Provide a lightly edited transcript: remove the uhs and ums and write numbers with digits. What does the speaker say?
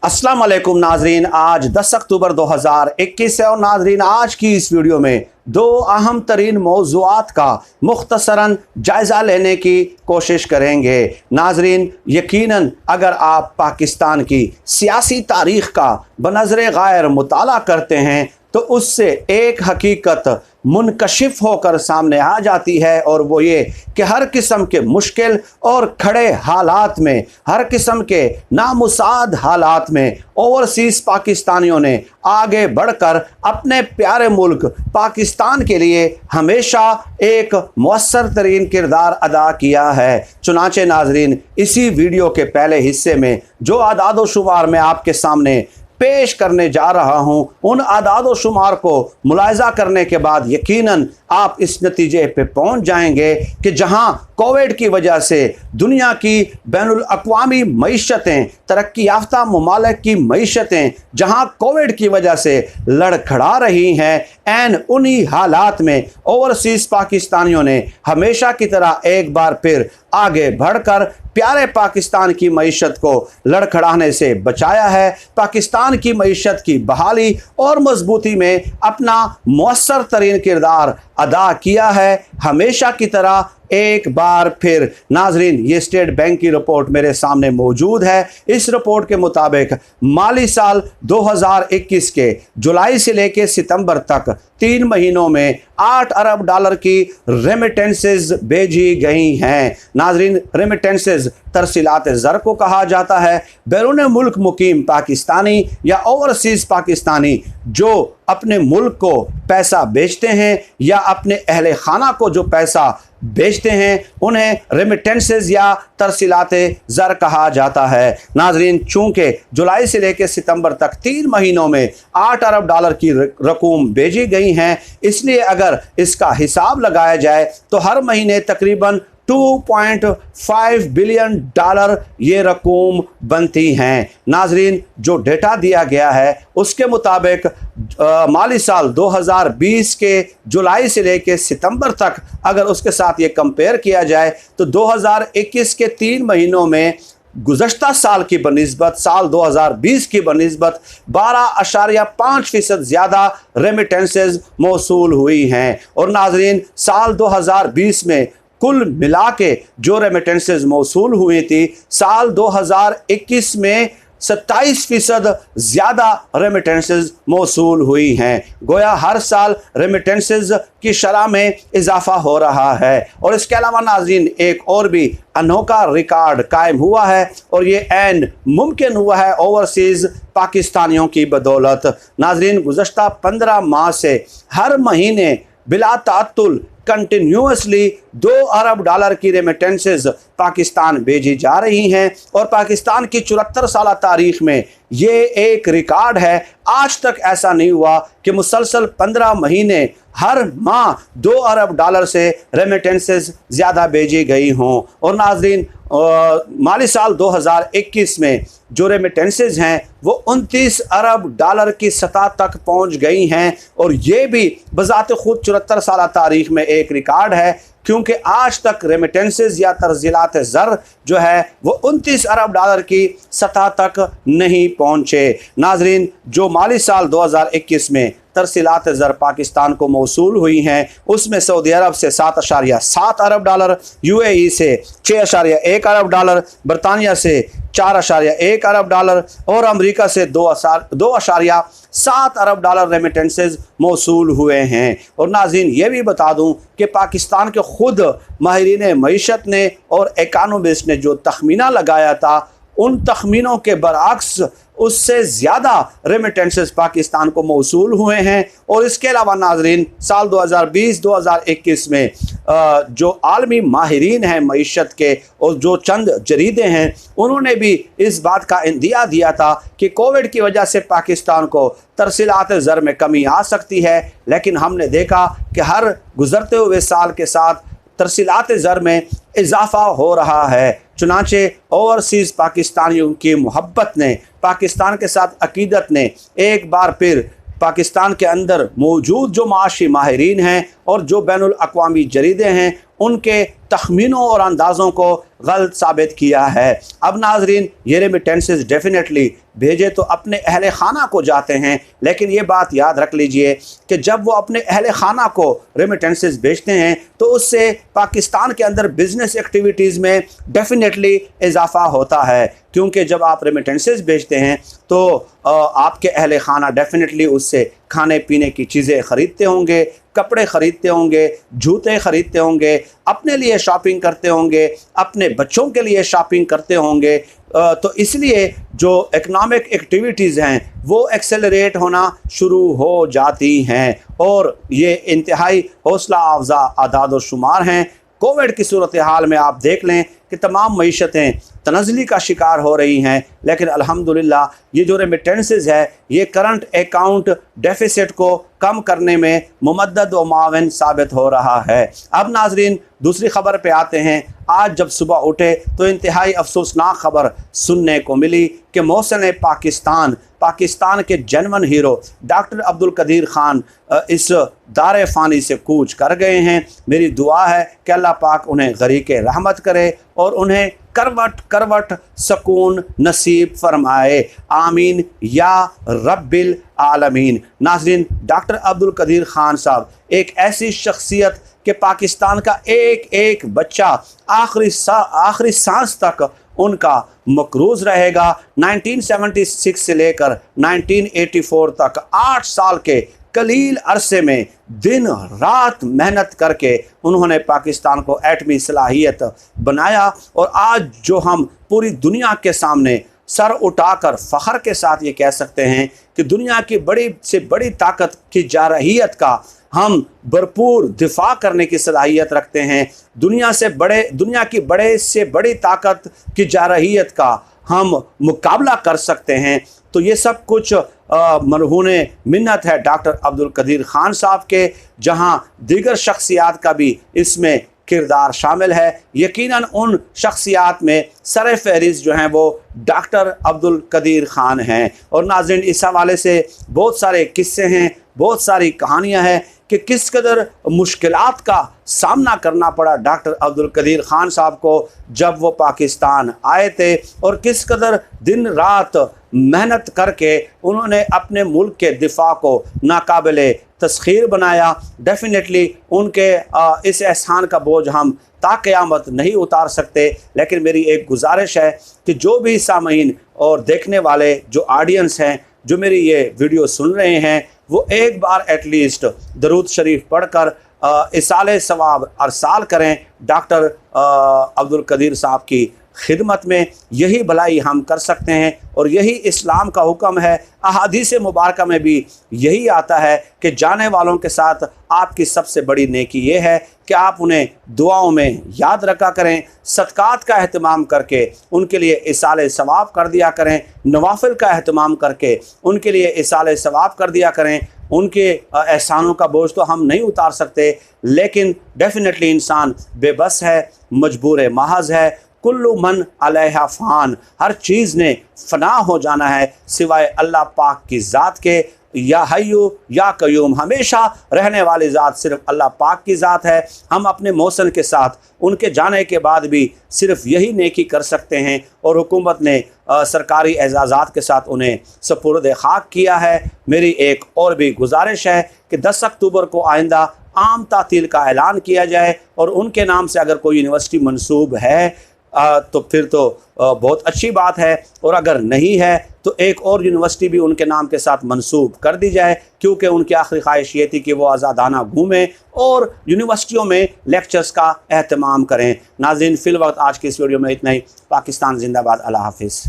अस्सलाम वालेकुम नाजरीन, आज 10 अक्टूबर 2021 है और नाजरीन आज की इस वीडियो में दो अहम तरीन मौज़ूआत का मुख्तसरन जायज़ा लेने की कोशिश करेंगे। नाजरीन यकीनन अगर आप पाकिस्तान की सियासी तारीख़ का बनज़र गायर मुताला करते हैं तो उससे एक हकीकत मुनकशिफ होकर सामने आ जाती है और वो ये कि हर किस्म के मुश्किल और खड़े हालात में, हर किस्म के नामुसाद हालात में ओवरसीज़ पाकिस्तानियों ने आगे बढ़कर अपने प्यारे मुल्क पाकिस्तान के लिए हमेशा एक मौसर तरीन किरदार अदा किया है। चुनाचे नाजरीन इसी वीडियो के पहले हिस्से में जो आदाद व शुमार मैं आपके सामने पेश करने जा रहा हूं, उन आदाद व शुमार को मुलाहिजा करने के बाद यकीनन आप इस नतीजे पे पहुंच जाएंगे कि जहां कोविड की वजह से दुनिया की बैनुल अक़वामी मईशतें, तरक्की याफ्ता ममालिक की मईशतें जहां कोविड की वजह से लड़खड़ा रही हैं, एन उन्हीं हालात में ओवरसीज़ पाकिस्तानियों ने हमेशा की तरह एक बार फिर आगे बढ़कर प्यारे पाकिस्तान की मईशत को लड़खड़ाने से बचाया है। पाकिस्तान की मईशत की बहाली और मजबूती में अपना मौसर तरीन किरदार अदा किया है हमेशा की तरह एक बार फिर। नाजरीन ये स्टेट बैंक की रिपोर्ट मेरे सामने मौजूद है। इस रिपोर्ट के मुताबिक माली साल 2021 के जुलाई से लेकर सितंबर तक 3 महीनों में 8 अरब डॉलर की रेमिटेंसेस भेजी गई हैं। नाजरीन रेमिटेंसेस तरसीलात ज़र को कहा जाता है। बैरून मुल्क मुकीम पाकिस्तानी या ओवरसीज़ पाकिस्तानी जो अपने मुल्क को पैसा बेचते हैं या अपने अहले खाना को जो पैसा बेचते हैं उन्हें रेमिटेंसेस या तरसीलात ज़र कहा जाता है। नाजरीन चूँकि जुलाई से लेकर सितंबर तक 3 महीनों में 8 अरब डॉलर की रकूम भेजी गई हैं, इसलिए अगर इसका हिसाब लगाया जाए तो हर महीने तकरीबन 2.5 बिलियन डॉलर ये रकूम बनती हैं। नाजरीन जो डेटा दिया गया है उसके मुताबिक माली साल 2020 के जुलाई से लेकर सितंबर तक अगर उसके साथ ये कंपेयर किया जाए तो 2021 के 3 महीनों में गुज़श्ता साल की बनिस्बत साल 2020 की बनिस्बत 12.5% ज़्यादा रेमिटेंसेस मौसूल हुई हैं। और नाजरीन साल 2020 में कुल मिला के जो रेमिटेंसेस मौसूल हुई थी साल 2021 में 27% ज़्यादा रेमिटेंसेस मौसूल हुई हैं। गोया हर साल रेमिटेंसेस की शरह में इजाफा हो रहा है। और इसके अलावा नाज़रीन एक और भी अनोखा रिकॉर्ड कायम हुआ है और ये ऐन मुमकिन हुआ है ओवरसीज़ पाकिस्तानियों की बदौलत। नाज़रीन गुज़श्ता 15 माह से हर महीने बिला तातुल कंटिन्यूसली 2 अरब डॉलर की रेमिटेंसेस पाकिस्तान भेजी जा रही हैं और पाकिस्तान की 74 साल तारीख़ में ये एक रिकॉर्ड है। आज तक ऐसा नहीं हुआ कि मुसलसल 15 महीने हर माह 2 अरब डॉलर से रेमिटेंसेस ज़्यादा भेजी गई हों। और नाजरीन माली साल 2021 में जो रेमिटेंसेस हैं वो 29 अरब डॉलर की सतह तक पहुंच गई हैं और ये भी बज़ात खुद 74 साल तारीख़ में एक रिकॉर्ड है, क्योंकि आज तक रेमिटेंसेस या तरजीलात ज़र जो है वो 29 अरब डॉलर की सतह तक नहीं पहुँचे। नाजरीन जो माली साल 2021 में तरसीलात ज़र पाकिस्तान को मौसूल हुई हैं उसमें सऊदी अरब से 7.7 अरब डॉलर, UAE से 6.1 अरब डॉलर, बरतानिया से 4.1 अरब डॉलर और अमेरिका से 2.7 अरब डॉलर रेमिटेंसेस मौसूल हुए हैं। और नाज़रीन ये भी बता दूं कि पाकिस्तान के खुद माहिरीन मईशत ने और इकानोमिस्ट ने जो तखमीना लगाया था उन तखमीनों के बरअक्स उससे ज़्यादा रेमिटेंसेस पाकिस्तान को मौसूल हुए हैं। और इसके अलावा नाजरीन साल 2020-2021 में जो आलमी माहिरीन हैं मईशत के और जो चंद जरीदे हैं उन्होंने भी इस बात का इंदिया दिया था कि कोविड की वजह से पाकिस्तान को तरसीलात ज़र में कमी आ सकती है, लेकिन हमने देखा कि हर गुज़रते हुए साल के साथ तरसीलात ज़र में इजाफ़ा हो रहा है। चुनाचे ओवरसीज़ पाकिस्तानियों की मोहब्बत ने, पाकिस्तान के साथ अकीदत ने एक बार फिर पाकिस्तान के अंदर मौजूद जो माशी माहिरीन हैं और जो बैनुल अक़वामी जरीदे हैं उनके तखमीनों और अंदाज़ों को गलत साबित किया है। अब नाजरीन, ये रेमिटेंसेस डेफिनेटली भेजे तो अपने अहल खाना को जाते हैं, लेकिन ये बात याद रख लीजिए कि जब वो अपने अहल खाना को रेमिटेंसेस भेजते हैं तो उससे पाकिस्तान के अंदर बिजनेस एक्टिविटीज़ में डेफिनेटली इजाफा होता है, क्योंकि जब आप रेमिटेंसेस भेजते हैं तो आपके अहल खाना डेफिनेटली उससे खाने पीने की चीज़ें ख़रीदते होंगे, कपड़े ख़रीदते होंगे, जूते ख़रीदते होंगे, अपने लिए शॉपिंग करते होंगे, अपने बच्चों के लिए शॉपिंग करते होंगे। तो इसलिए जो इकनॉमिक एक्टिविटीज़ हैं वो एक्सेलरेट होना शुरू हो जाती हैं और ये इंतहाई हौसला अफजा आदाद व शुमार हैं। कोविड की सूरत हाल में आप देख लें कि तमाम मईशतें तनज़ली का शिकार हो रही हैं, लेकिन अल्हम्दुलिल्लाह ये जो रेमिटेंसेस है ये करंट अकाउंट डेफिसिट को कम करने में मुमद्दद व मावन साबित हो रहा है। अब नाजरीन, दूसरी ख़बर पे आते हैं। आज जब सुबह उठे तो इंतहाई अफसोसनाक ख़बर सुनने को मिली कि मोहसिन पाकिस्तान के जनवन हीरो डॉक्टर अब्दुल कदीर ख़ान इस दार फ़ानी से कूच कर गए हैं। मेरी दुआ है कि अल्लाह पाक उन्हें गरीक़े रहमत करे और उन्हें करवट करवट सुकून नसीब फरमाए, आमीन या रब्बिल आलमीन। नाज़रीन, डॉक्टर अब्दुल कदीर ख़ान साहब एक ऐसी शख्सियत कि पाकिस्तान का एक एक बच्चा आखिरी सांस तक उनका मकरूज़ रहेगा। 1976 से लेकर 1984 तक 8 साल के कलील अरसे में दिन रात मेहनत करके उन्होंने पाकिस्तान को एटमी सलाहियत बनाया और आज जो हम पूरी दुनिया के सामने सर उठाकर फ़ख्र के साथ ये कह सकते हैं कि दुनिया की बड़ी से बड़ी ताकत की जारहियत का हम भरपूर दिफा करने की सलाहियत रखते हैं। दुनिया की बड़े से बड़ी ताकत की जारहियत का हम मुकाबला कर सकते हैं। तो ये सब कुछ मरहूने मिन्नत है डॉक्टर अब्दुल कदीर ख़ान साहब के, जहाँ दीगर शख्सियात का भी इसमें किरदार शामिल है। यकीनन उन शख्सियात में सर फहरिस्त जो हैं वो डॉक्टर अब्दुल कदीर ख़ान हैं। और नाज़रीन, इस हवाले से बहुत सारे किस्से हैं, बहुत सारी कहानियाँ हैं कि किस कदर मुश्किलात का सामना करना पड़ा डॉक्टर अब्दुल कदीर ख़ान साहब को जब वो पाकिस्तान आए थे और किस कदर दिन रात मेहनत करके उन्होंने अपने मुल्क के दिफा को नाकाबिले तस्खीर बनाया। डेफिनेटली उनके इस एहसान का बोझ हम ताक़यामत नहीं उतार सकते, लेकिन मेरी एक गुजारिश है कि जो भी सामीन और देखने वाले जो ऑडियंस हैं जो मेरी ये वीडियो सुन रहे हैं वो एक बार एटलीस्ट दरूद शरीफ पढ़कर इसाले सवाब अरसाल करें डॉक्टर अब्दुल कदीर साहब की खिदमत में। यही भलाई हम कर सकते हैं और यही इस्लाम का हुक्म है। अहादीस मुबारक में भी यही आता है कि जाने वालों के साथ आपकी सबसे बड़ी नेकी ये है कि आप उन्हें दुआओं में याद रखा करें, सदक़ात का अहतमाम करके उनके लिए इसाले सवाब कर दिया करें, नवाफिल का अहतमाम करके उनके लिए इसाले सवाब कर दिया करें। उनके एहसानों का बोझ तो हम नहीं उतार सकते, लेकिन डेफिनेटली इंसान बेबस है, मजबूर महज है। कुल्लु मन अलैहा फ़ान, हर चीज़ ने फ़ना हो जाना है सिवाय अल्लाह पाक की ज़ात के। या हय्यु या कयूम, हमेशा रहने वाली ज़ात सिर्फ अल्लाह पाक की ज़ात है। हम अपने मौसन के साथ उनके जाने के बाद भी सिर्फ यही नेकी कर सकते हैं और हुकूमत ने सरकारी एजाज़ात के साथ उन्हें सपुर्द खाक किया है। मेरी एक और भी गुजारिश है कि 10 अक्टूबर को आइंदा आम तातील का ऐलान किया जाए और उनके नाम से अगर कोई यूनिवर्सिटी मंसूब है तो फिर तो बहुत अच्छी बात है, और अगर नहीं है तो एक और यूनिवर्सिटी भी उनके नाम के साथ मंसूब कर दी जाए, क्योंकि उनकी आखिरी ख्वाहिश ये थी कि वो आज़ादाना घूमें और यूनिवर्सिटियों में लेक्चर्स का एहतमाम करें। नाज़रीन, फ़िल वक्त आज की इस वीडियो में इतना ही। पाकिस्तान जिंदाबाद। अल्लाह हाफिज़।